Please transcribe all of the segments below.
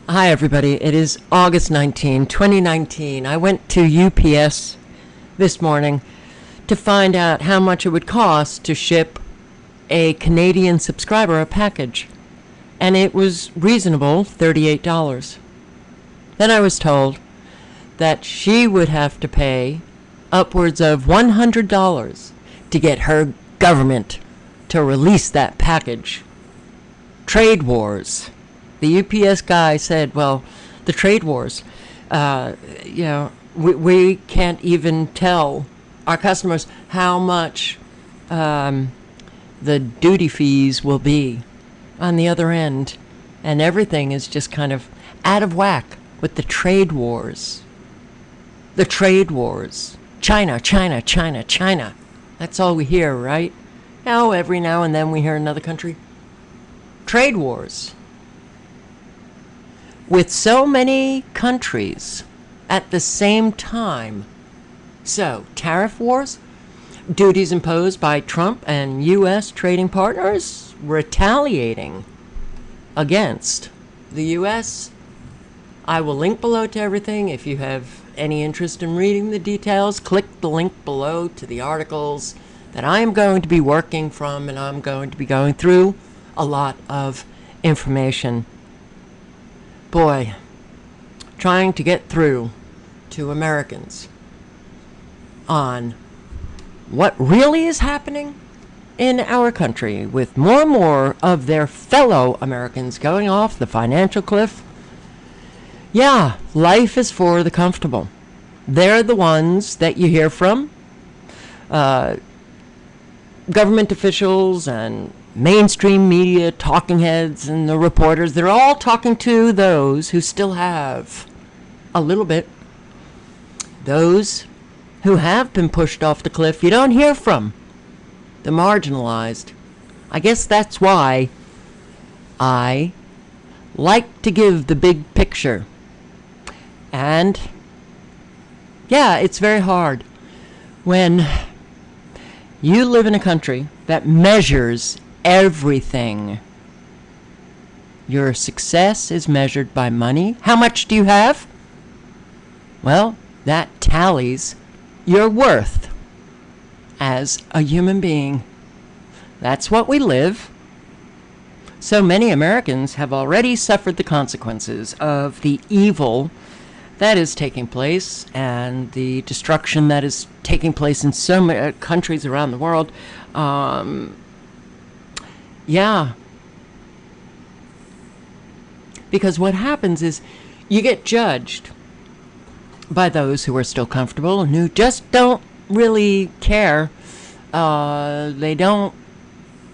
Hi, everybody. It is August 19, 2019. I went to UPS this morning to find out how much it would cost to ship a Canadian subscriber a package. And it was reasonable, $38. Then I was told that she would have to pay upwards of $100 to get her government to release that package. Trade wars. The UPS guy said, well, the trade wars, we can't even tell our customers how much the duty fees will be on the other end. And everything is just kind of out of whack with the trade wars. The trade wars. China, China, China, China. That's all we hear, right? Now, every now and then we hear another country. Trade wars. With so many countries at the same time. So, tariff wars, duties imposed by Trump and U.S. trading partners retaliating against the U.S. I will link below to everything. If you have any interest in reading the details, click the link below to the articles that I am going to be working from, and I'm going to be going through a lot of information. Boy, trying to get through to Americans on what really is happening in our country with more and more of their fellow Americans going off the financial cliff. Yeah, life is for the comfortable. They're the ones that you hear from. Government officials and mainstream media talking heads and the reporters, they're all talking to those who still have a little bit. Those who have been pushed off the cliff, you don't hear from. The marginalized. I guess that's why I like to give the big picture. And yeah, it's very hard when you live in a country that measures everything. Your success is measured by money. How much do you have? Well, that tallies your worth as a human being. That's what we live. So many Americans have already suffered the consequences of the evil that is taking place and the destruction that is taking place in so many countries around the world. Yeah. Because what happens is you get judged by those who are still comfortable and who just don't really care. They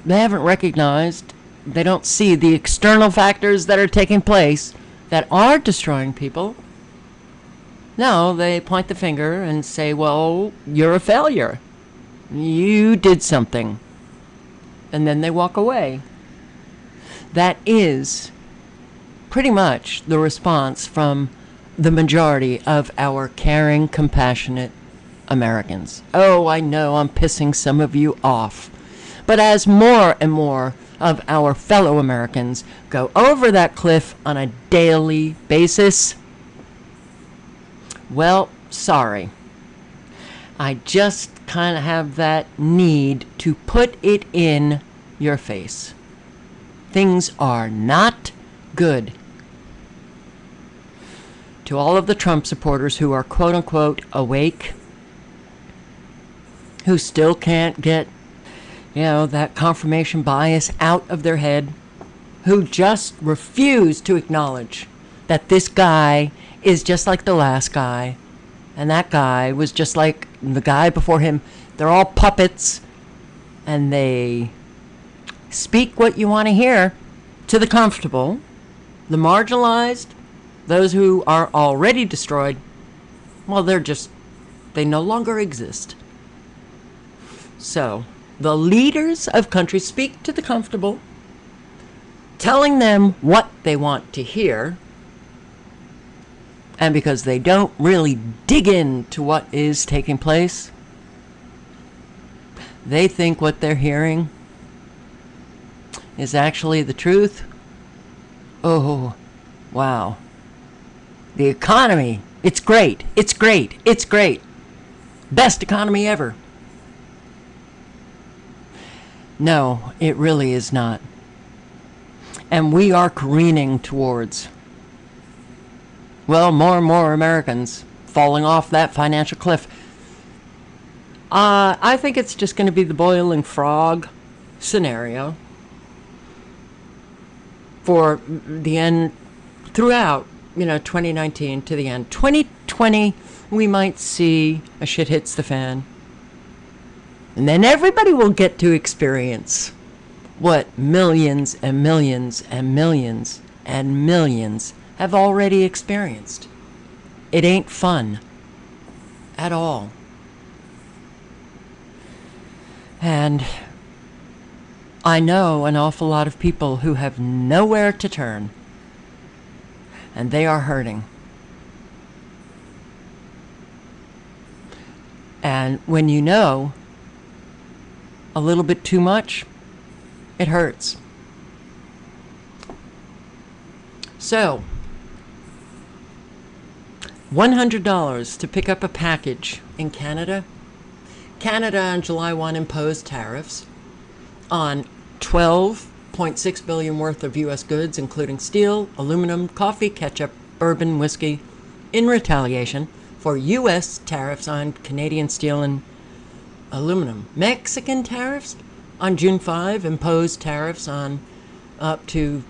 haven't recognized, they don't see the external factors that are taking place that are destroying people. No, they point the finger and say, well, you're a failure. You did something. And then they walk away. That is pretty much the response from the majority of our caring, compassionate Americans. Oh, I know I'm pissing some of you off. But as more and more of our fellow Americans go over that cliff on a daily basis, well, sorry. I just kind of have that need to put it in your face. Things are not good. To all of the Trump supporters who are quote-unquote awake, who still can't get, that confirmation bias out of their head, who just refuse to acknowledge that this guy is just like the last guy, and that guy was just like the guy before him. They're all puppets, and they speak what you want to hear to the comfortable, the marginalized, those who are already destroyed. Well, they no longer exist. So, the leaders of countries speak to the comfortable, telling them what they want to hear. And because they don't really dig into what is taking place, they think what they're hearing is actually the truth. Oh, Wow. The economy, it's great. It's great. It's great. Best economy ever. No, it really is not. And we are careening towards, well, more and more Americans falling off that financial cliff. I think it's just going to be the boiling frog scenario for the end throughout, 2019 to the end. 2020, we might see a shit hits the fan. And then everybody will get to experience what millions and millions and millions and millions have already experienced. It ain't fun at all. And I know an awful lot of people who have nowhere to turn, and they are hurting. And when you know a little bit too much, it hurts. So, $100 to pick up a package in Canada. Canada on July 1 imposed tariffs on $12.6 billion worth of U.S. goods, including steel, aluminum, coffee, ketchup, bourbon, whiskey, in retaliation for U.S. tariffs on Canadian steel and aluminum. Mexican tariffs on June 5 imposed tariffs on up to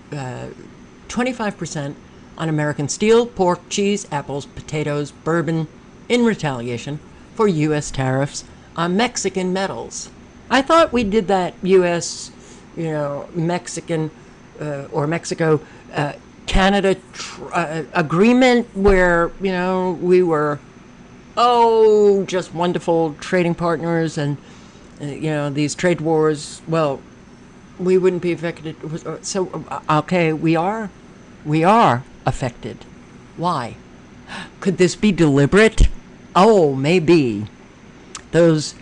25% on American steel, pork, cheese, apples, potatoes, bourbon, in retaliation for U.S. tariffs on Mexican metals. I thought we did that U.S., Mexican or Mexico, Canada agreement where, we were, just wonderful trading partners and, these trade wars, well, we wouldn't be affected. So, okay, we are affected. Why? Could this be deliberate? Oh, maybe. Those,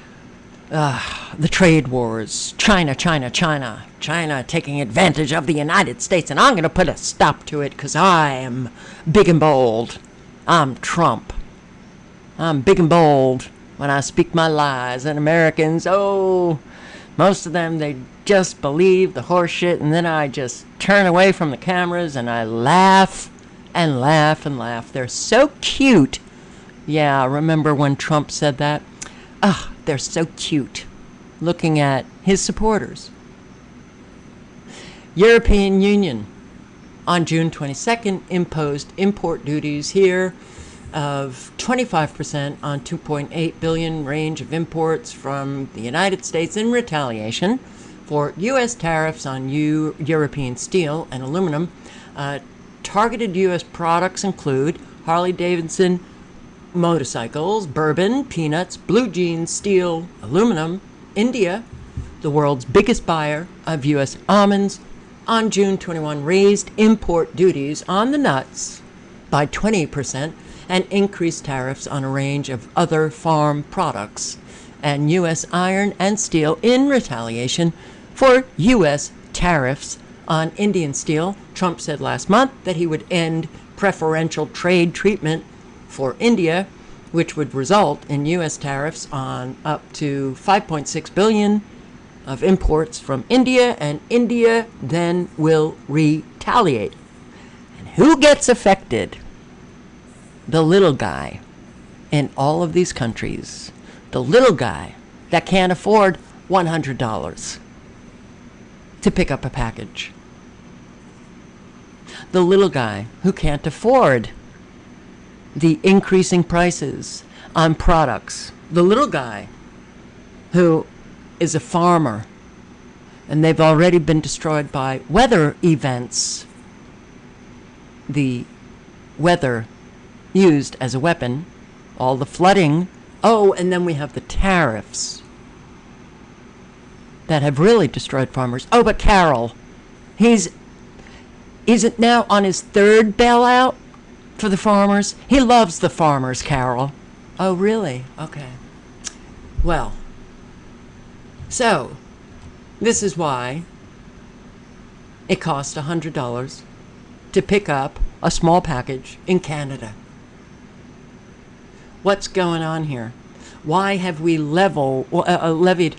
the trade wars, China taking advantage of the United States, and I'm going to put a stop to it because I am big and bold. I'm Trump. I'm big and bold when I speak my lies, and Americans, most of them, they just believe the horse shit, and then I just turn away from the cameras and I laugh and laugh and laugh. They're so cute. Yeah, remember when Trump said that? They're so cute, looking at his supporters. European Union on June 22nd imposed import duties here of 25% on 2.8 billion range of imports from the United States in retaliation for U.S. tariffs on European steel and aluminum. Targeted U.S. products include Harley-Davidson motorcycles, bourbon, peanuts, blue jeans, steel, aluminum. India, the world's biggest buyer of U.S. almonds, on June 21 raised import duties on the nuts by 20% and increased tariffs on a range of other farm products and U.S. iron and steel in retaliation for U.S. tariffs on Indian steel. Trump said last month that he would end preferential trade treatment for India, which would result in U.S. tariffs on up to $5.6 billion of imports from India, and India then will retaliate. And who gets affected? The little guy in all of these countries. The little guy that can't afford $100 to pick up a package. The little guy who can't afford the increasing prices on products. The little guy who is a farmer and they've already been destroyed by weather events. The weather used as a weapon, all the flooding. And then we have the tariffs that have really destroyed farmers. But Carol, he's now on his third bailout for the farmers. He loves the farmers, Carol. Oh, really? Okay. Well, so this is why it cost $100 to pick up a small package in Canada. What's going on here? Why have we levied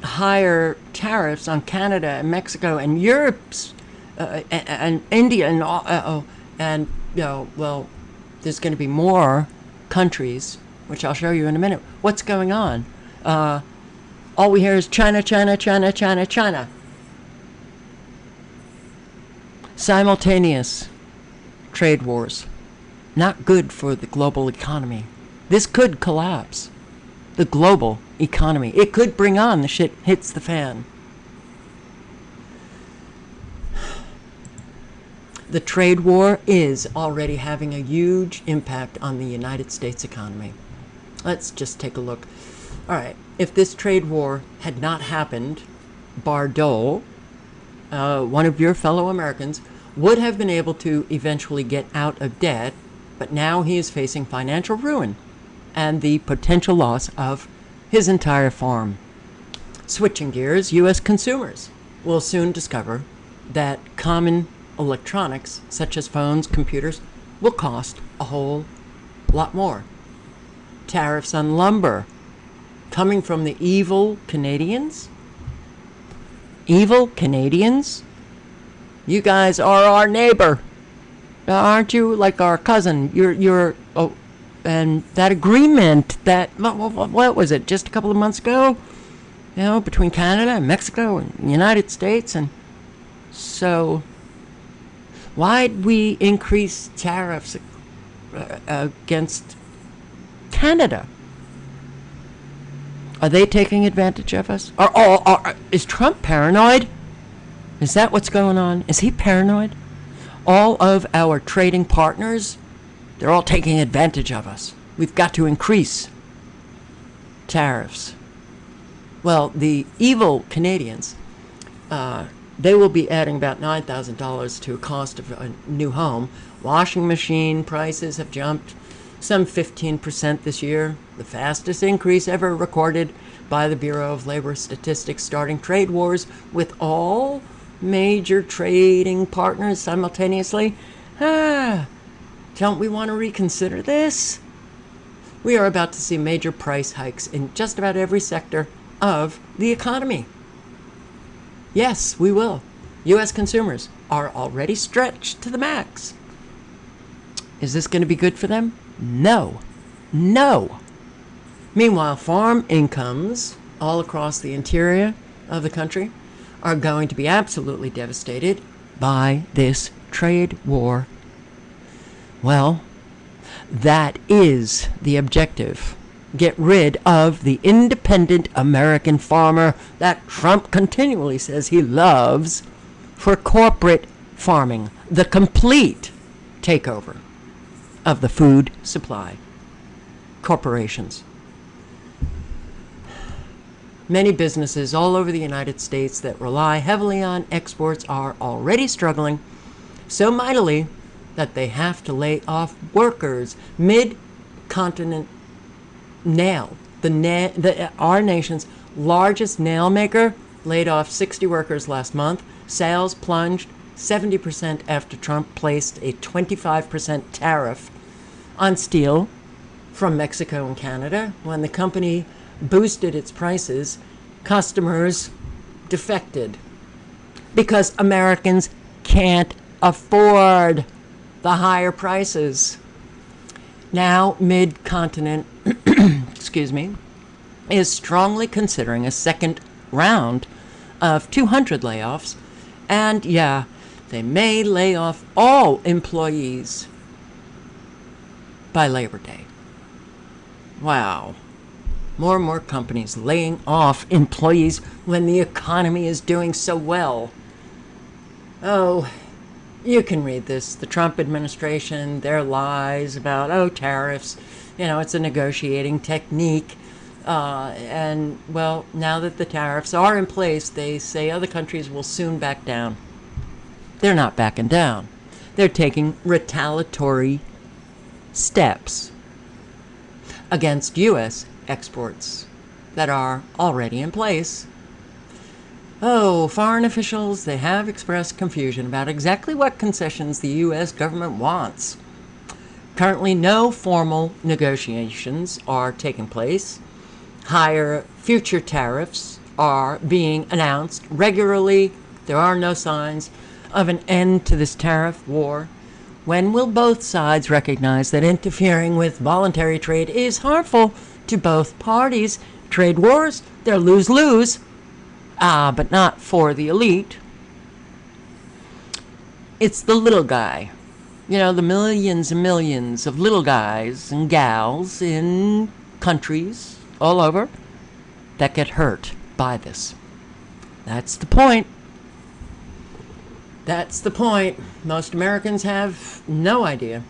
higher tariffs on Canada and Mexico and Europe's and India and well, there's going to be more countries, which I'll show you in a minute. What's going on? All we hear is China, China, China, China, China. Simultaneous trade wars. Not good for the global economy. This could collapse the global economy. It could bring on the shit hits the fan. The trade war is already having a huge impact on the United States economy. Let's just take a look. All right, if this trade war had not happened, Bardot, one of your fellow Americans, would have been able to eventually get out of debt, but now he is facing financial ruin and the potential loss of his entire farm. Switching gears, U.S. consumers will soon discover that common electronics, such as phones, computers, will cost a whole lot more. Tariffs on lumber coming from the evil Canadians. Evil Canadians? You guys are our neighbor. Aren't you? Like our cousin. And that agreement that, what was it, just a couple of months ago? Between Canada and Mexico and the United States. And so, why'd we increase tariffs against Canada? Are they taking advantage of us? Is Trump paranoid? Is that what's going on? Is he paranoid? All of our trading partners, they're all taking advantage of us. We've got to increase tariffs. Well, the evil Canadians, they will be adding about $9,000 to a cost of a new home. Washing machine prices have jumped some 15% this year, the fastest increase ever recorded by the Bureau of Labor Statistics, starting trade wars with all major trading partners simultaneously. Don't we want to reconsider this? We are about to see major price hikes in just about every sector of the economy. Yes, we will. U.S. consumers are already stretched to the max. Is this going to be good for them? No. No. Meanwhile, farm incomes all across the interior of the country are going to be absolutely devastated by this trade war. Well, that is the objective. Get rid of the independent American farmer that Trump continually says he loves for corporate farming. The complete takeover of the food supply. Corporations. Many businesses all over the United States that rely heavily on exports are already struggling so mightily that they have to lay off workers. Mid-continent nail, our nation's largest nail maker, laid off 60 workers last month. Sales plunged 70% after Trump placed a 25% tariff on steel from Mexico and Canada. When the company boosted its prices, customers defected because Americans can't afford the higher prices. Now, mid-continent, excuse me, is strongly considering a second round of 200 layoffs. And yeah, they may lay off all employees by Labor Day. Wow. More and more companies laying off employees when the economy is doing so well. Oh, you can read this. The Trump administration, their lies about, tariffs. It's a negotiating technique. And, well, now that the tariffs are in place, they say other countries will soon back down. They're not backing down. They're taking retaliatory steps against U.S. exports that are already in place. Oh, foreign officials, they have expressed confusion about exactly what concessions the U.S. government wants. Currently, no formal negotiations are taking place. Higher future tariffs are being announced regularly. There are no signs of an end to this tariff war. When will both sides recognize that interfering with voluntary trade is harmful to both parties? Trade wars, they're lose-lose, but not for the elite. It's the little guy. You know, the millions and millions of little guys and gals in countries all over that get hurt by this. That's the point. That's the point. Most Americans have no idea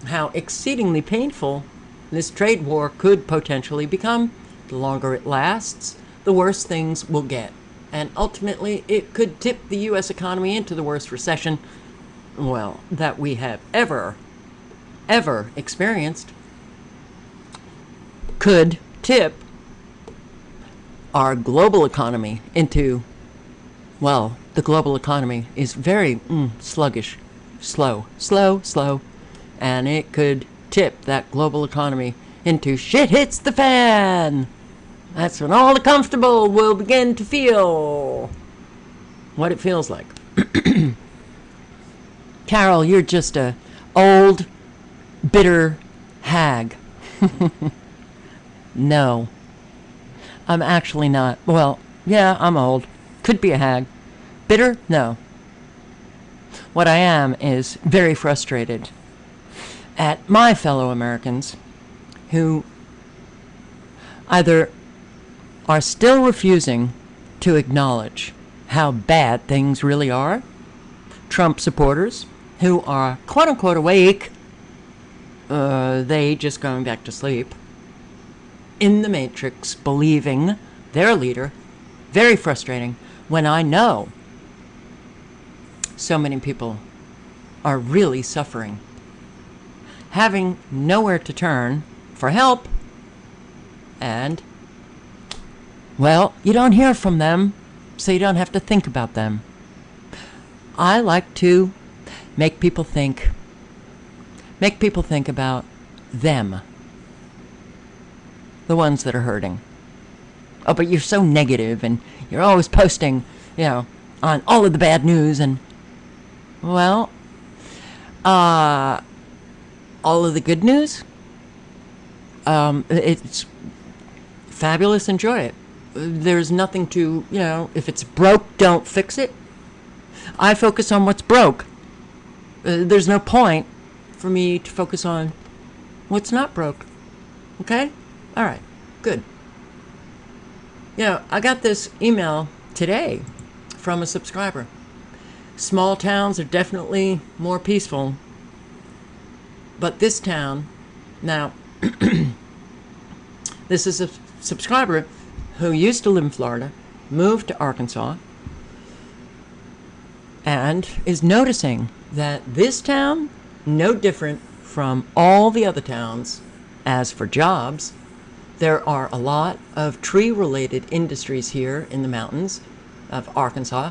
how exceedingly painful this trade war could potentially become. The longer it lasts, the worse things will get. And ultimately, it could tip the U.S. economy into the worst recession, well, that we have ever experienced. Could tip our global economy into, well, the global economy is very sluggish, slow, and it could tip that global economy into shit hits the fan. That's when all the comfortable will begin to feel what it feels like. Carol, you're just a old, bitter hag. No, I'm actually not. Well, yeah, I'm old. Could be a hag. Bitter? No. What I am is very frustrated at my fellow Americans who either are still refusing to acknowledge how bad things really are, Trump supporters who are quote-unquote awake, they just going back to sleep, in the Matrix, believing their leader. Very frustrating when I know so many people are really suffering, having nowhere to turn for help, and, well, you don't hear from them, so you don't have to think about them. I like to make people think about them, the ones that are hurting. Oh, but you're so negative, and you're always posting, on all of the bad news, and, well, all of the good news, it's fabulous, enjoy it. There's nothing to, if it's broke, don't fix it. I focus on what's broke. There's no point for me to focus on what's not broke. Okay? All right. Good. I got this email today from a subscriber. Small towns are definitely more peaceful. But this town, now, this is a subscriber who used to live in Florida, moved to Arkansas, and is noticing that this town, no different from all the other towns. As for jobs, there are a lot of tree-related industries here in the mountains of Arkansas.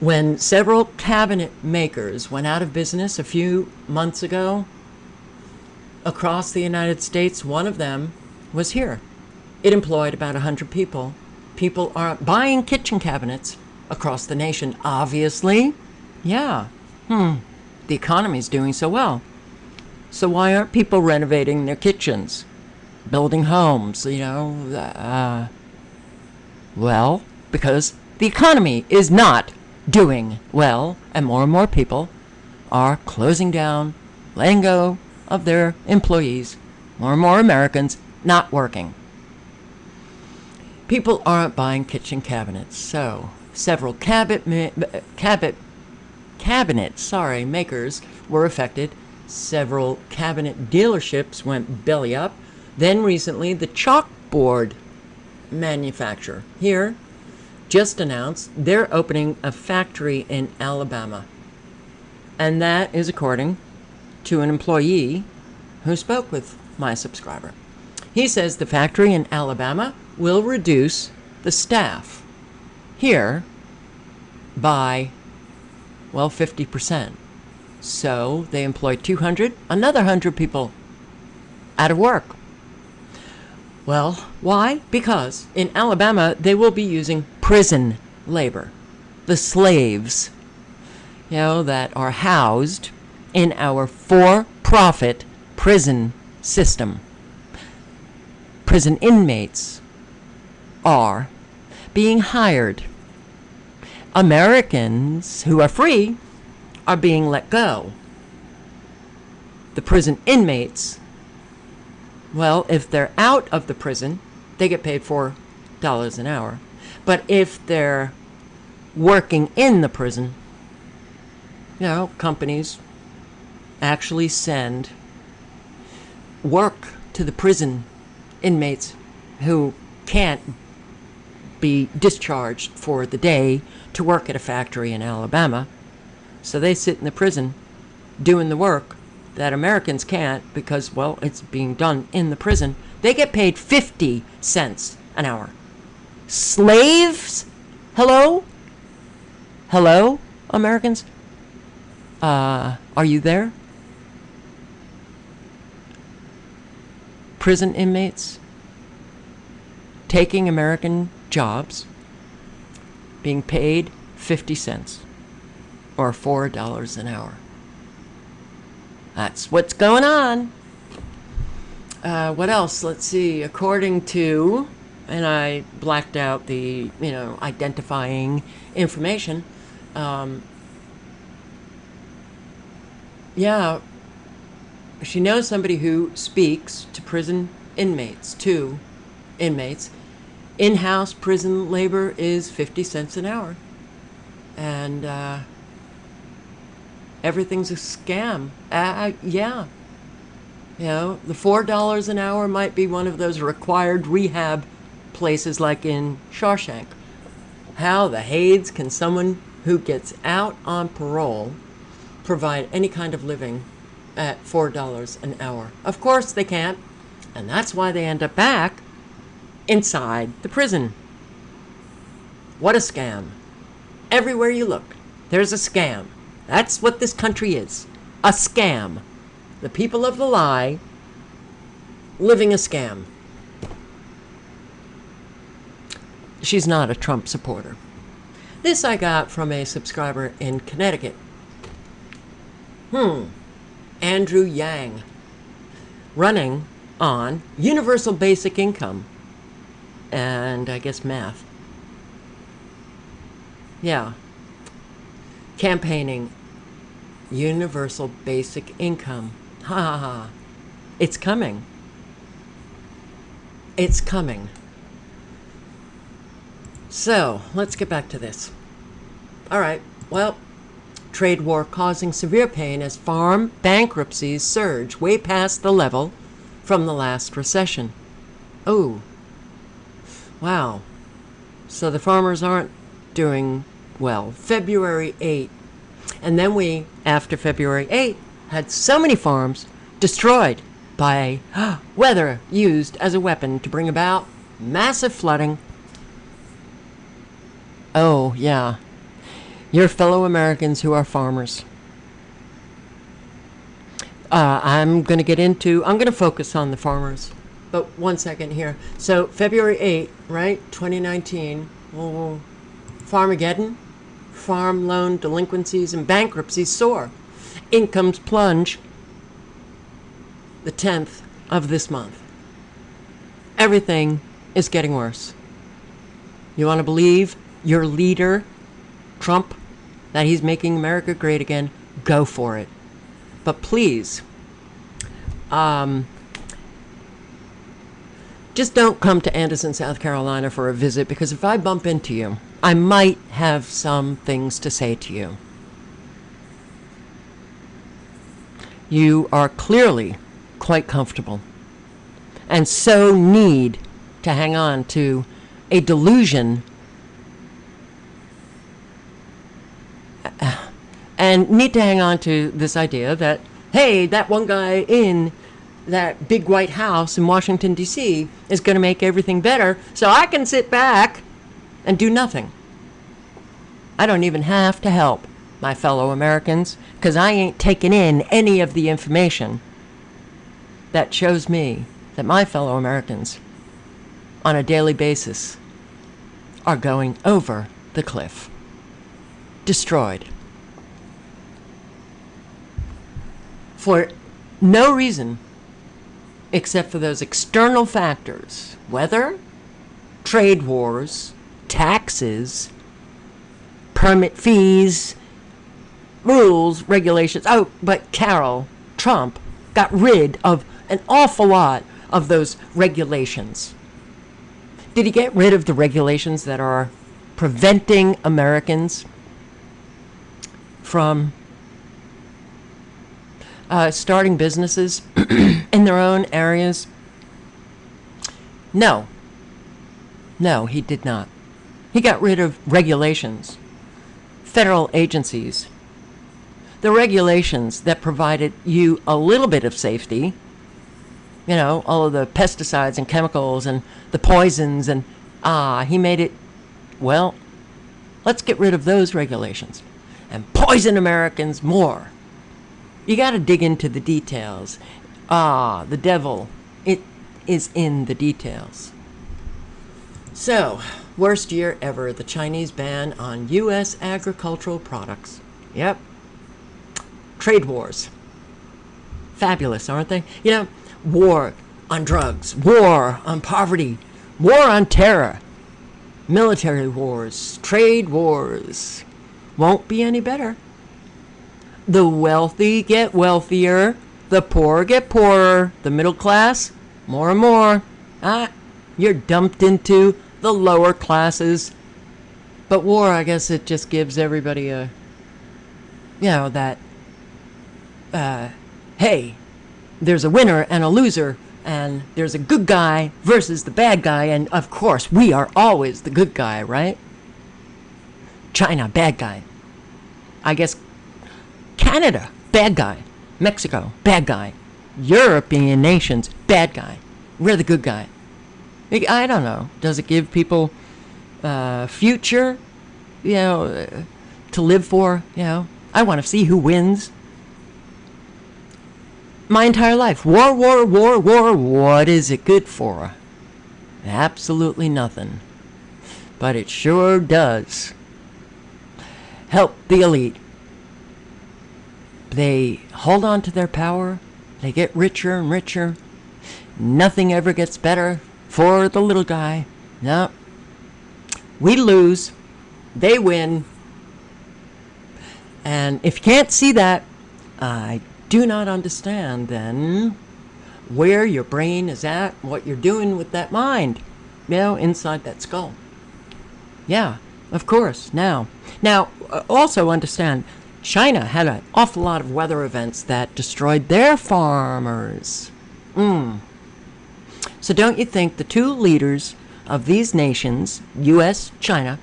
When several cabinet makers went out of business a few months ago across the United States, one of them was here. It employed about 100 people. People are buying kitchen cabinets across the nation, obviously. Yeah. The economy's doing so well. So why aren't people renovating their kitchens? Building homes, well, because the economy is not doing well, and more people are closing down, letting go of their employees. More and more Americans not working. People aren't buying kitchen cabinets, so several cabinet makers were affected. Several cabinet dealerships went belly up. Then recently, the chalkboard manufacturer here just announced they're opening a factory in Alabama. And that is according to an employee who spoke with my subscriber. He says the factory in Alabama will reduce the staff here by, well, 50%. So they employ 200, another 100 people out of work. Well, why? Because in Alabama, they will be using prison labor. The slaves, that are housed in our for-profit prison system. Prison inmates are being hired. Americans who are free are being let go. The prison inmates, well, if they're out of the prison, they get paid $4 an hour. But if they're working in the prison, companies actually send work to the prison inmates who can't be discharged for the day to work at a factory in Alabama. So they sit in the prison doing the work that Americans can't because, well, it's being done in the prison. They get paid 50 cents an hour. Slaves? Hello? Hello, Americans? Are you there? Prison inmates taking American jobs, being paid 50 cents or $4 an hour. That's what's going on. What else? Let's see. According to, and I blacked out the, identifying information. She knows somebody who speaks to prison inmates, In-house prison labor is 50 cents an hour. And everything's a scam. The $4 an hour might be one of those required rehab places like in Shawshank. How the Hades can someone who gets out on parole provide any kind of living at $4 an hour? Of course they can't, and that's why they end up back inside the prison. What a scam. Everywhere you look, there's a scam. That's what this country is. A scam. The people of the lie living a scam. She's not a Trump supporter. This I got from a subscriber in Connecticut. Andrew Yang, running on universal basic income and I guess math. Campaigning universal basic income. Ha ha ha. It's coming. It's coming. So, let's get back to this. All right, well, trade war causing severe pain as farm bankruptcies surge way past the level from the last recession. Oh, wow. So the farmers aren't doing well. February 8th. And then we, after February 8th, had so many farms destroyed by weather used as a weapon to bring about massive flooding. Oh, yeah. Your fellow Americans who are farmers. I'm going to focus on the farmers. But one second here. So February 8th, right, 2019, Farmageddon, farm loan delinquencies and bankruptcies soar. Incomes plunge the 10th of this month. Everything is getting worse. You want to believe your leader, Trump, that he's making America great again? Go for it. But please, just don't come to Anderson, South Carolina for a visit, because if I bump into you, I might have some things to say to you. You are clearly quite comfortable and so need to hang on to a delusion and need to hang on to this idea that, hey, that one guy in that big white house in Washington, D.C. is going to make everything better, so I can sit back and do nothing. I don't even have to help my fellow Americans because I ain't taking in any of the information that shows me that my fellow Americans on a daily basis are going over the cliff. Destroyed. For no reason except for those external factors: weather, trade wars, taxes, permit fees, rules, regulations. Oh, but Carol, Trump got rid of an awful lot of those regulations. Did he get rid of the regulations that are preventing Americans from starting businesses in their own areas? No. No, he did not. He got rid of regulations, federal agencies, the regulations that provided you a little bit of safety, you know, all of the pesticides and chemicals and the poisons, and he made it, well, let's get rid of those regulations and poison Americans more. You got to dig into the details. The devil, it is in the details. So, worst year ever, the Chinese ban on U.S. agricultural products. Yep. Trade wars. Fabulous, aren't they? You know, war on drugs, war on poverty, war on terror, military wars, trade wars. Won't be any better. The wealthy get wealthier, the poor get poorer, the middle class, more and more. You're dumped into the lower classes. But war, I guess it just gives everybody a, you know, that, hey, there's a winner and a loser, and there's a good guy versus the bad guy, and of course, we are always the good guy, right? China, bad guy. I guess Canada, bad guy. Mexico, bad guy. European nations, bad guy. We're the good guy. I don't know. Does it give people future, you know, to live for? You know, I want to see who wins. My entire life, war, war, war, war. What is it good for? Absolutely nothing. But it sure does help the elite. They hold on to their power. They get richer and richer. Nothing ever gets better for the little guy. No. We lose. They win. And if you can't see that, I do not understand then where your brain is at, what you're doing with that mind, you know, inside that skull. Yeah, of course. Now, also understand, China had an awful lot of weather events that destroyed their farmers. So don't you think the two leaders of these nations, U.S., China,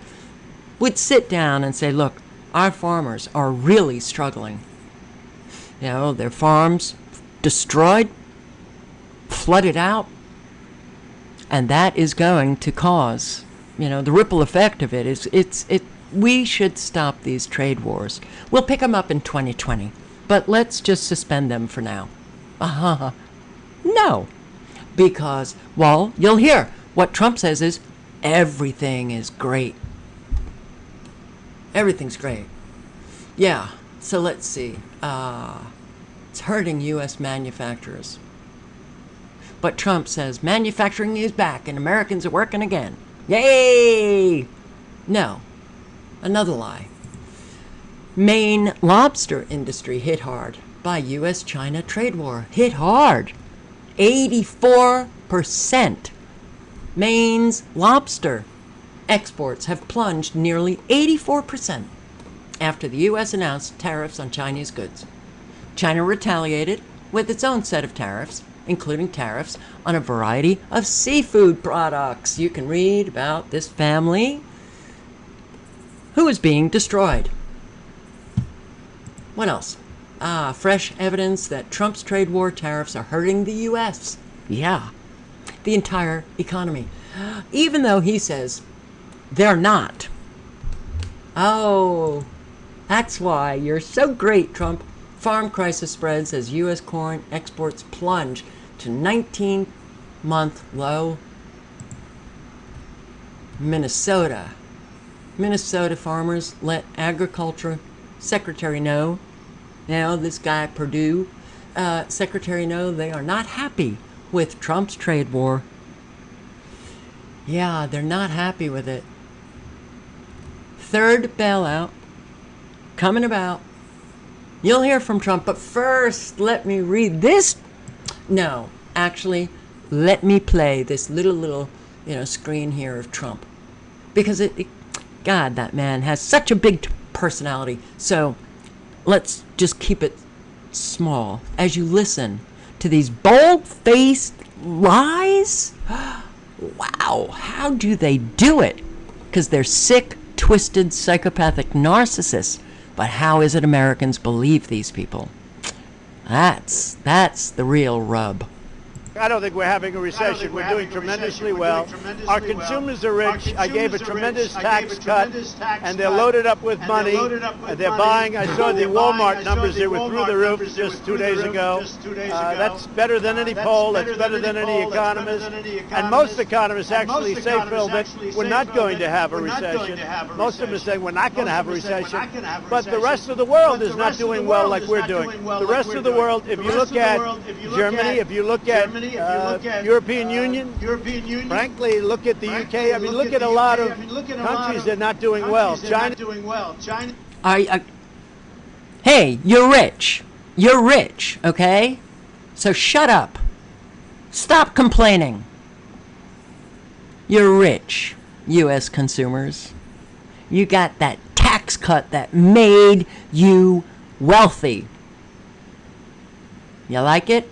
would sit down and say, look, our farmers are really struggling. You know, their farms destroyed, flooded out, and that is going to cause, you know, the ripple effect of it is, we should stop these trade wars. We'll pick them up in 2020, but let's just suspend them for now. No, because, well, you'll hear what Trump says is everything is great. Everything's great. Yeah, so let's see. It's hurting U.S. manufacturers. But Trump says manufacturing is back and Americans are working again. Yay! No. Another lie. Maine lobster industry hit hard by U.S.-China trade war. Hit hard. 84%. Maine's lobster exports have plunged nearly 84% after the U.S. announced tariffs on Chinese goods. China retaliated with its own set of tariffs, including tariffs on a variety of seafood products. You can read about this family who is being destroyed. What else? Fresh evidence that Trump's trade war tariffs are hurting the U.S. Yeah, the entire economy. Even though he says they're not. Oh, that's why you're so great, Trump. Farm crisis spreads as U.S. corn exports plunge to 19-month low. Minnesota farmers let Agriculture Secretary know. Now, this guy, Perdue, Secretary know they are not happy with Trump's trade war. Yeah, they're not happy with it. Third bailout coming about. You'll hear from Trump, but first, let me read this. No, actually, let me play this little, screen here of Trump. Because God, that man has such a big personality. So let's just keep it small as you listen to these bold-faced lies. Wow, how do they do it? Because they're sick, twisted, psychopathic narcissists. But how is it Americans believe these people? That's the real rub. I don't think we're having a recession. We're doing tremendously well. Our consumers are rich. I gave a tremendous tax cut, and they're loaded up with money. They're buying. I saw the Walmart numbers. They were through the roof just 2 days ago. That's better than any poll. That's better than any economist. And most economists actually say, Phil, that we're not going to have a recession. Most of them are saying we're not going to have a recession. But the rest of the world is not doing well like we're doing. The rest of the world, if you look at Germany, if you look at European Union, frankly, look at the UK. I mean, look at a lot of countries that are not doing well. China. Hey, you're rich. You're rich, okay? So shut up. Stop complaining. You're rich, U.S. consumers. You got that tax cut that made you wealthy. You like it?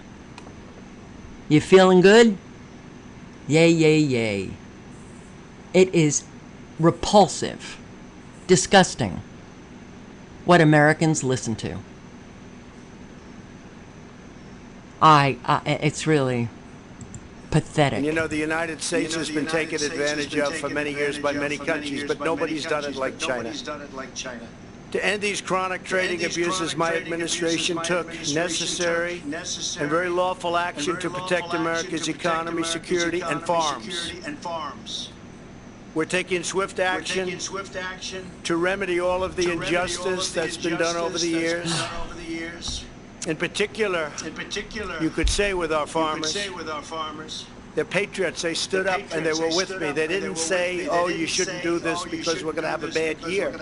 You feeling good? Yay, yay, yay. It is repulsive, disgusting, what Americans listen to. It's really pathetic. And you know, the United States has been taken advantage of for many years by many countries, but nobody's done it like China. To end these chronic trading abuses, my administration took necessary and very lawful action to protect America's economy, security, and farms. We're taking swift action to remedy all of the injustice that's been done over the years. In particular, you could say with our farmers, they're patriots. They stood up and they were with me. They didn't say, oh, you shouldn't do this because we're going to have a bad year.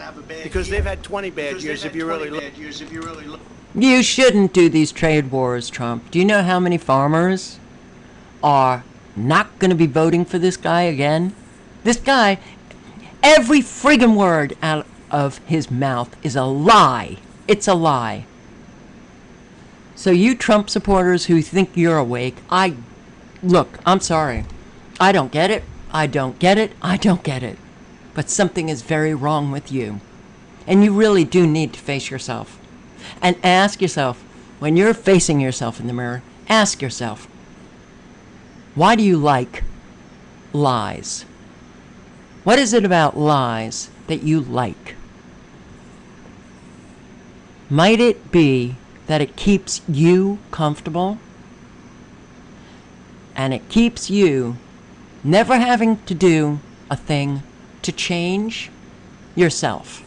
Because they've had 20 bad years if you really look. You shouldn't do these trade wars, Trump. Do you know how many farmers are not going to be voting for this guy again? This guy, every friggin' word out of his mouth is a lie. It's a lie. So you Trump supporters who think you're awake, look, I'm sorry. I don't get it. I don't get it. But something is very wrong with you. And you really do need to face yourself. And ask yourself, when you're facing yourself in the mirror, ask yourself, why do you like lies? What is it about lies that you like? Might it be that it keeps you comfortable? And it keeps you never having to do a thing to change yourself.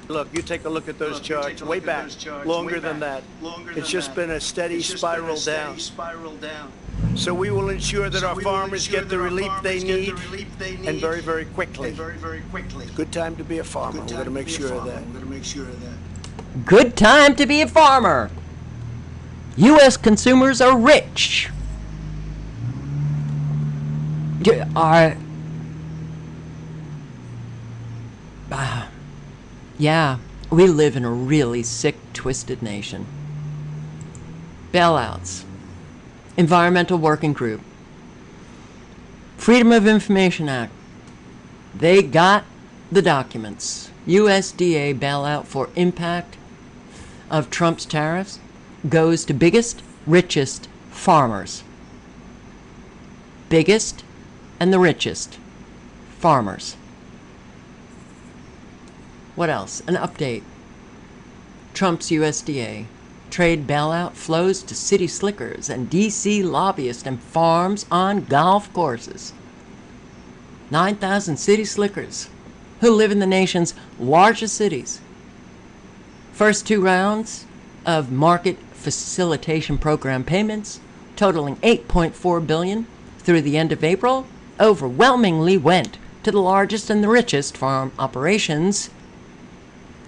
Look, you take a look at those charts, way back, longer than that. It's just been a steady spiral down. So we will ensure that our farmers get the relief they need, and very, very quickly. Good time to be a farmer. We're going to make sure of that. Good time to be a farmer. U.S. consumers are rich. Yeah, we live in a really sick, twisted nation. Bailouts. Environmental Working Group. Freedom of Information Act. They got the documents. USDA bailout for impact of Trump's tariffs goes to biggest, richest farmers. Biggest and the richest farmers. What else? An update. Trump's USDA. Trade bailout flows to city slickers and D.C. lobbyists and farms on golf courses. 9,000 city slickers who live in the nation's largest cities. First 2 rounds of market facilitation program payments, totaling $8.4 billion through the end of April, overwhelmingly went to the largest and the richest farm operations.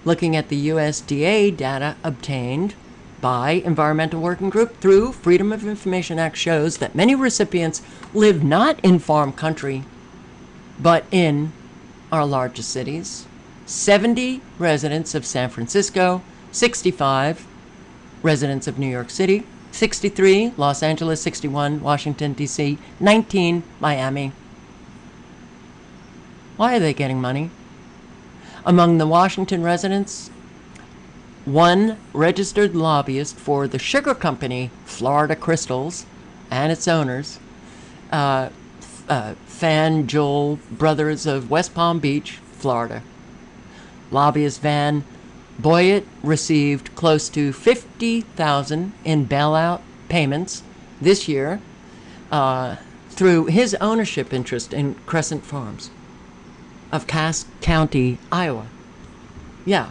Looking at the USDA data obtained by Environmental Working Group through Freedom of Information Act shows that many recipients live not in farm country, but in our largest cities. 70 residents of San Francisco, 65 residents of New York City, 63 Los Angeles, 61 Washington, D.C., 19 Miami. Why are they getting money? Among the Washington residents, one registered lobbyist for the sugar company Florida Crystals and its owners, Fan-Joel Brothers of West Palm Beach, Florida. Lobbyist Van Boyett received close to $50,000 in bailout payments this year through his ownership interest in Crescent Farms of Cass County, Iowa. Yeah,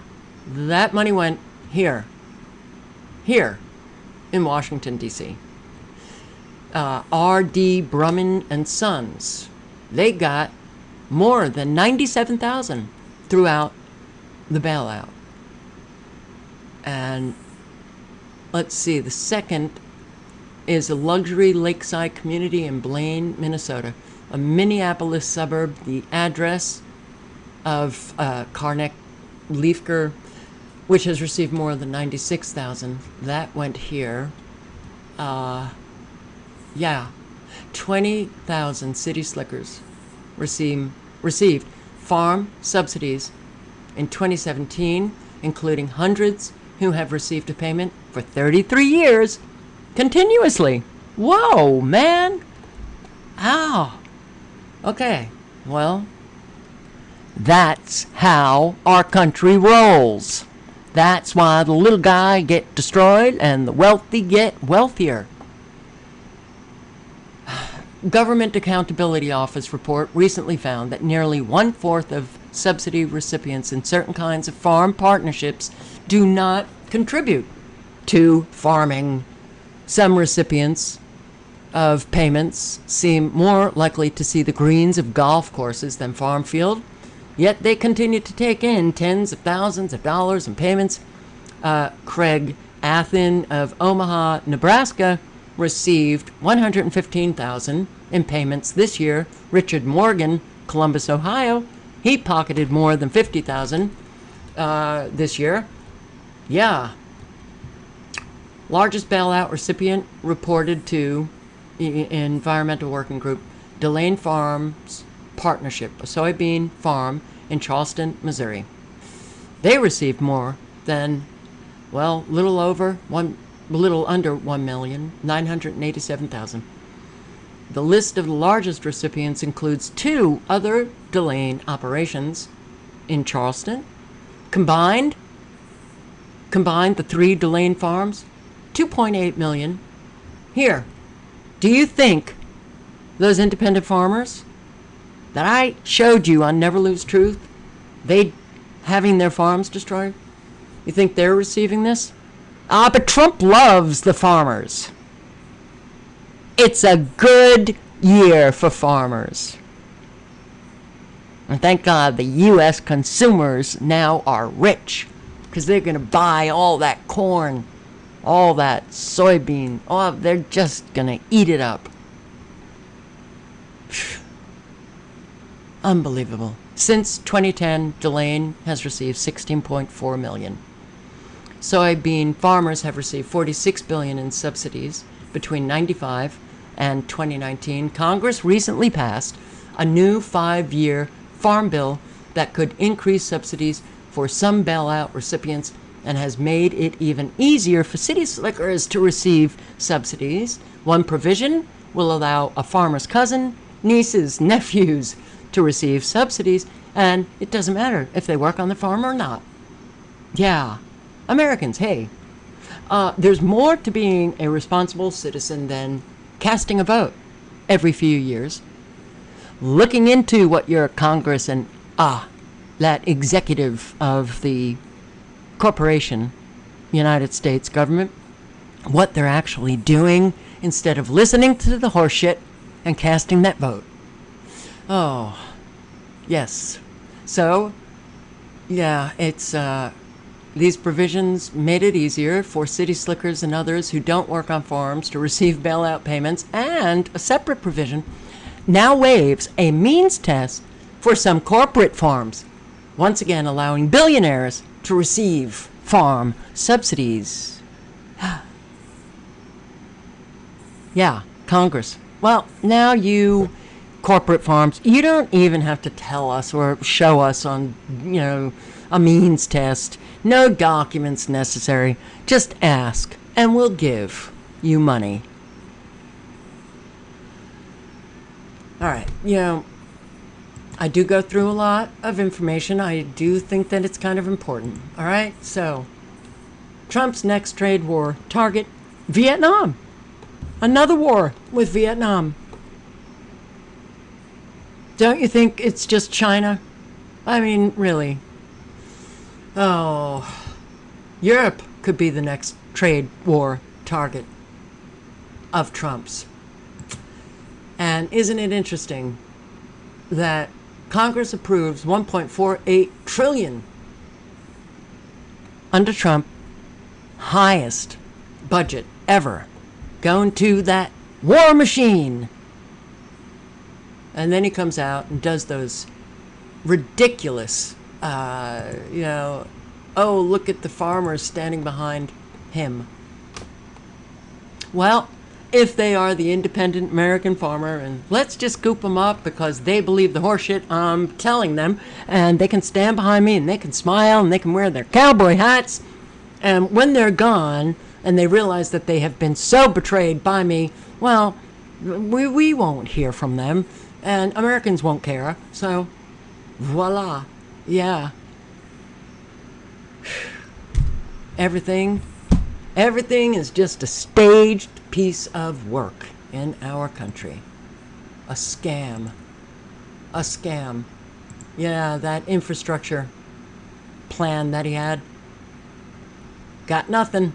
that money went here in Washington, D.C. R.D. Brumman and Sons, they got more than $97,000 throughout the bailout. And let's see, the second is a luxury lakeside community in Blaine, Minnesota, a Minneapolis suburb. The address of Karnak Leifker, which has received more than $96,000. That went here. 20,000 city slickers received farm subsidies in 2017, including hundreds who have received a payment for 33 years continuously. Whoa, man. Ow. Okay, well, that's how our country rolls. That's why the little guy get destroyed and the wealthy get wealthier. Government Accountability Office report recently found that nearly 1/4 of subsidy recipients in certain kinds of farm partnerships do not contribute to farming. Some recipients of payments seem more likely to see the greens of golf courses than farm field, yet they continue to take in tens of thousands of dollars in payments. Craig Athen of Omaha, Nebraska, received $115,000 in payments this year. Richard Morgan, Columbus, Ohio, he pocketed more than $50,000 this year. Yeah. Largest bailout recipient reported to Environmental Working Group, Delane Farms Partnership, a soybean farm in Charleston, Missouri. They received more than, well, little under $1,987,000. The list of the largest recipients includes 2 other Delane operations in Charleston. Combined, the 3 Delane farms, $2.8 million. Here, do you think those independent farmers that I showed you on Never Lose Truth, they having their farms destroyed, you think they're receiving this? But Trump loves the farmers. It's a good year for farmers. And thank God the U.S. consumers now are rich, because they're going to buy all that corn, all that soybean. Oh, they're just going to eat it up. Unbelievable. Since 2010, Delane has received $16.4 million. Soybean farmers have received $46 billion in subsidies between 1995 and 2019. Congress recently passed a new 5-year farm bill that could increase subsidies for some bailout recipients and has made it even easier for city slickers to receive subsidies. One provision will allow a farmer's cousin, nieces, nephews to receive subsidies And it doesn't matter if they work on the farm or not. Yeah. Americans, hey. There's more to being a responsible citizen than casting a vote every few years, looking into what your Congress and that executive of the corporation, United States government, what they're actually doing instead of listening to the horseshit and casting that vote. Oh, yes. So, yeah, it's these provisions made it easier for city slickers and others who don't work on farms to receive bailout payments, and a separate provision now waives a means test for some corporate farms, once again allowing billionaires to receive farm subsidies. Yeah, Congress. Well, now you corporate farms, you don't even have to tell us or show us on, a means test. No documents necessary. Just ask, and we'll give you money. All right, I do go through a lot of information. I do think that it's kind of important. All right, so Trump's next trade war target, Vietnam. Another war with Vietnam. Don't you think it's just China? I mean, really. Oh, Europe could be the next trade war target of Trump's. And isn't it interesting that Congress approves $1.48 trillion under Trump, highest budget ever, going to that war machine. And then he comes out and does those ridiculous, oh, look at the farmers standing behind him. Well, if they are the independent American farmer, and let's just scoop them up because they believe the horseshit I'm telling them, and they can stand behind me, and they can smile, and they can wear their cowboy hats, and when they're gone, and they realize that they have been so betrayed by me, well, we won't hear from them, and Americans won't care, so voila, yeah. Everything is just a staged piece of work in our country. A scam. A scam. Yeah, that infrastructure plan that he had. Got nothing.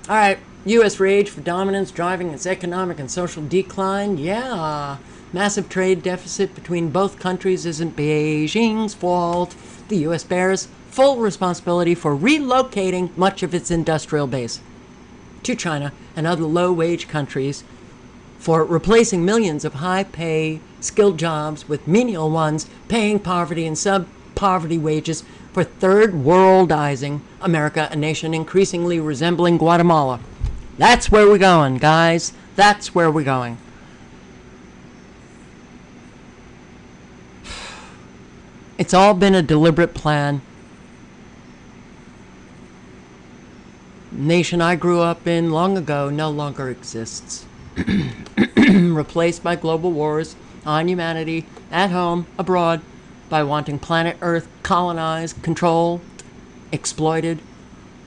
All right, U.S. rage for dominance driving its economic and social decline. Yeah, massive trade deficit between both countries isn't Beijing's fault. The U.S. bears full responsibility for relocating much of its industrial base to China and other low-wage countries, for replacing millions of high-pay, skilled jobs with menial ones, paying poverty and sub-poverty wages, for third-worldizing America, a nation increasingly resembling Guatemala. That's where we're going, guys. That's where we're going. It's all been a deliberate plan. Nation I grew up in long ago no longer exists. Replaced by global wars on humanity, at home, abroad, by wanting planet Earth colonized, controlled, exploited,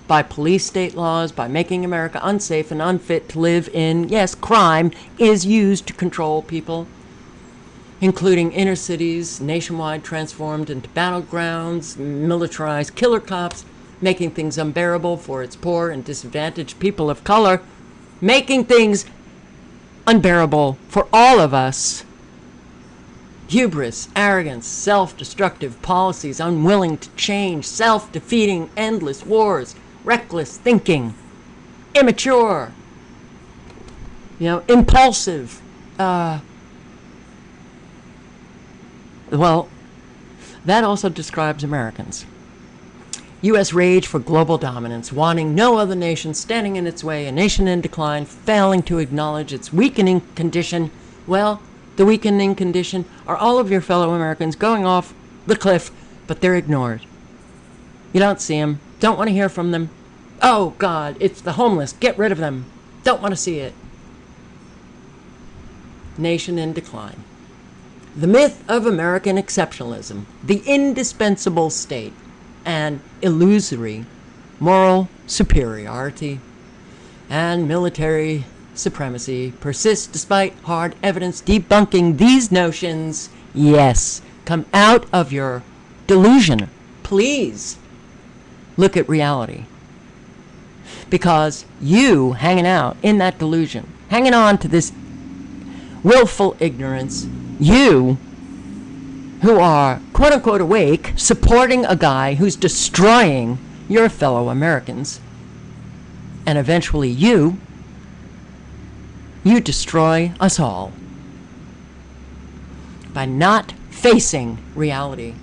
by police state laws, by making America unsafe and unfit to live in. Yes, crime is used to control people, including inner cities, nationwide transformed into battlegrounds, militarized killer cops, making things unbearable for its poor and disadvantaged people of color, making things unbearable for all of us. Hubris, arrogance, self-destructive policies, unwilling to change, self-defeating, endless wars, reckless thinking, immature, impulsive. Well, that also describes Americans. U.S. rage for global dominance, wanting no other nation, standing in its way, a nation in decline, failing to acknowledge its weakening condition. Well, the weakening condition are all of your fellow Americans going off the cliff, but they're ignored. You don't see them, don't want to hear from them. Oh, God, it's the homeless. Get rid of them. Don't want to see it. Nation in decline. The myth of American exceptionalism, the indispensable state, and illusory moral superiority and military supremacy persists despite hard evidence debunking these notions. Yes, come out of your delusion. Please look at reality. Because you hanging out in that delusion, hanging on to this willful ignorance, you who are quote unquote awake, supporting a guy who's destroying your fellow Americans, and eventually you destroy us all by not facing reality.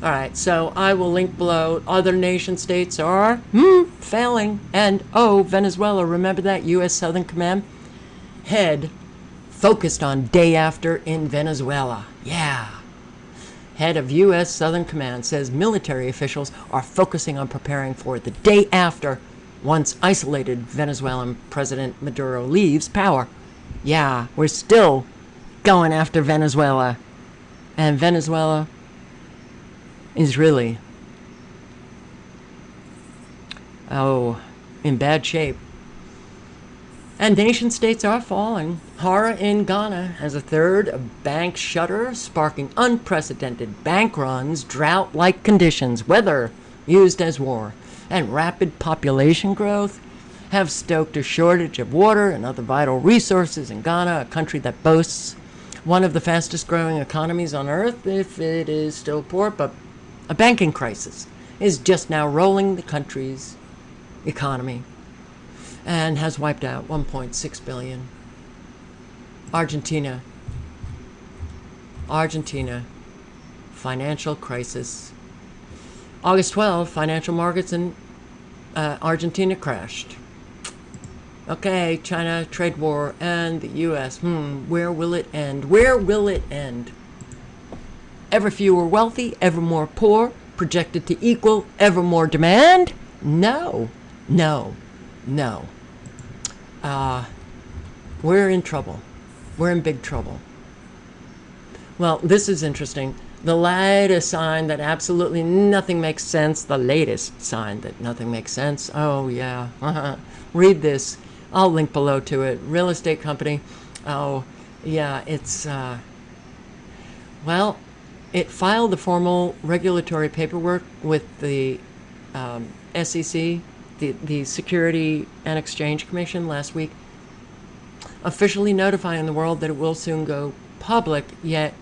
All right, so I will link below. Other nation states are failing. And, Venezuela, remember that U.S. Southern Command head focused on day after in Venezuela. Yeah. Head of U.S. Southern Command says military officials are focusing on preparing for the day after once isolated Venezuelan President Maduro leaves power. Yeah, we're still going after Venezuela. And Venezuela is really, in bad shape. And nation states are falling. Horror in Ghana as a third of banks shutter, sparking unprecedented bank runs, drought-like conditions, weather used as war, and rapid population growth have stoked a shortage of water and other vital resources in Ghana, a country that boasts one of the fastest growing economies on earth, if it is still poor. But a banking crisis is just now rolling the country's economy and has wiped out 1.6 billion. Argentina, financial crisis. August 12, financial markets in Argentina crashed. Okay, China trade war and the U.S. Where will it end? Where will it end? Ever fewer wealthy, ever more poor, projected to equal ever more demand? No. We're in trouble. We're in big trouble. Well, this is interesting. The latest sign that absolutely nothing makes sense. The latest sign that nothing makes sense. Oh, yeah. Read this. I'll link below to it. Real estate company. Oh, yeah, it's, well, it filed the formal regulatory paperwork with the SEC, the Security and Exchange Commission, last week, officially notifying the world that it will soon go public, yet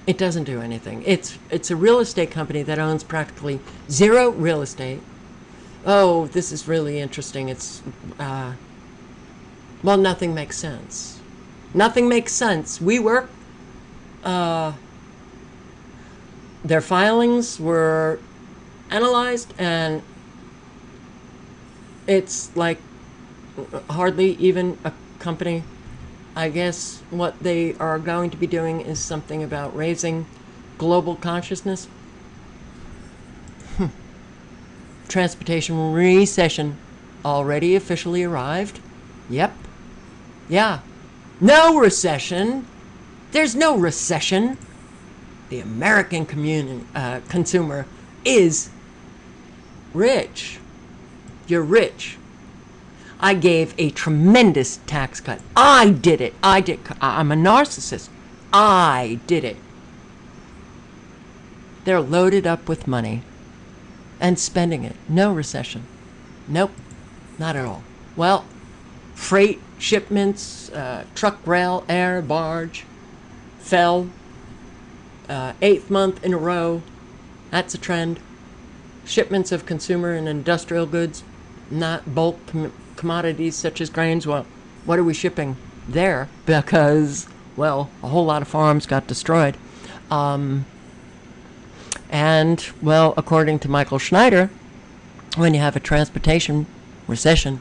it doesn't do anything. It's a real estate company that owns practically zero real estate. Oh, this is really interesting. It's, well, nothing makes sense. Nothing makes sense. Their filings were analyzed, and it's like hardly even a company. I guess what they are going to be doing is something about raising global consciousness. Transportation recession already officially arrived. Yep. Yeah. No recession. There's no recession. The American consumer is rich. You're rich. I gave a tremendous tax cut. I did it. I'm a narcissist. I did it. They're loaded up with money and spending it. No recession. Nope. Not at all. Well, freight shipments, truck, rail, air, barge, fell. 8th month in a row. That's a trend. Shipments of consumer and industrial goods, not bulk commodities such as grains. Well, what are we shipping there? Because, well, a whole lot of farms got destroyed. And, well, according to Michael Schneider, when you have a transportation recession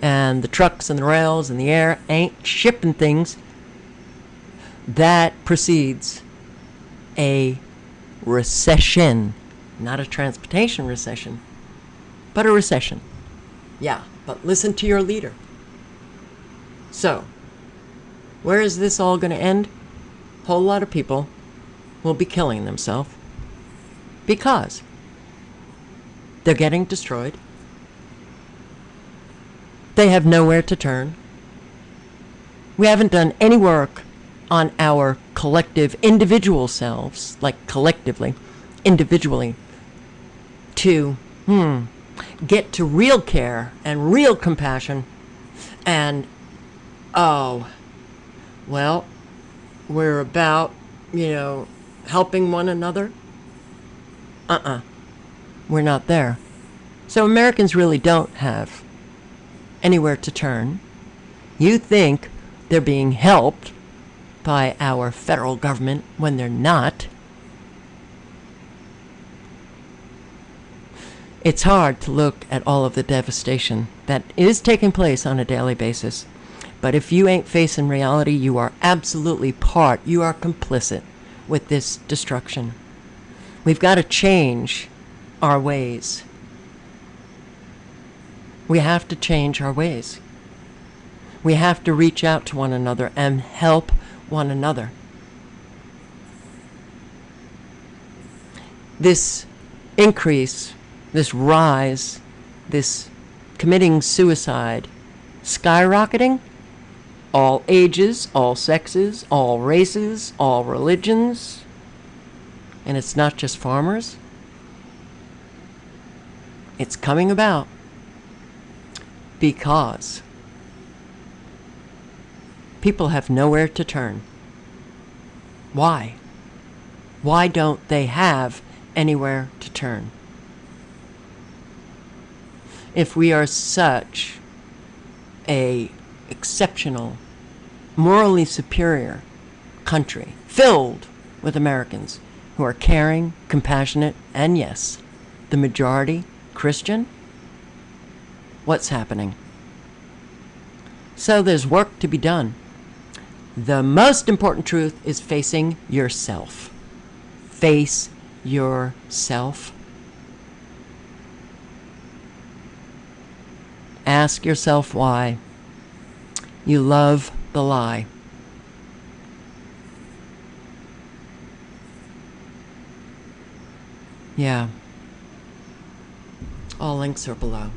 and the trucks and the rails and the air ain't shipping things, that precedes a recession. Not a transportation recession, but a recession. Yeah, but listen to your leader. So, where is this all going to end? whole lot of people will be killing themselves because they're getting destroyed. They have nowhere to turn. We haven't done any work on our collective individual selves, like collectively, individually, to get to real care and real compassion. And, oh, well, we're about, helping one another. We're not there. So Americans really don't have anywhere to turn. You think they're being helped by our federal government when they're not. It's hard to look at all of the devastation that is taking place on a daily basis. But if you ain't facing reality, you are absolutely you are complicit with this destruction. We've got to change our ways. We have to change our ways. We have to reach out to one another and help one another. This increase, this rise, this committing suicide, skyrocketing, all ages, all sexes, all races, all religions, and it's not just farmers. It's coming about because people have nowhere to turn. Why? Why don't they have anywhere to turn? If we are such a exceptional, morally superior country filled with Americans who are caring, compassionate, and yes, the majority Christian, what's happening? So there's work to be done. The most important truth is facing yourself. Face yourself. Ask yourself why. You love the lie. Yeah. All links are below.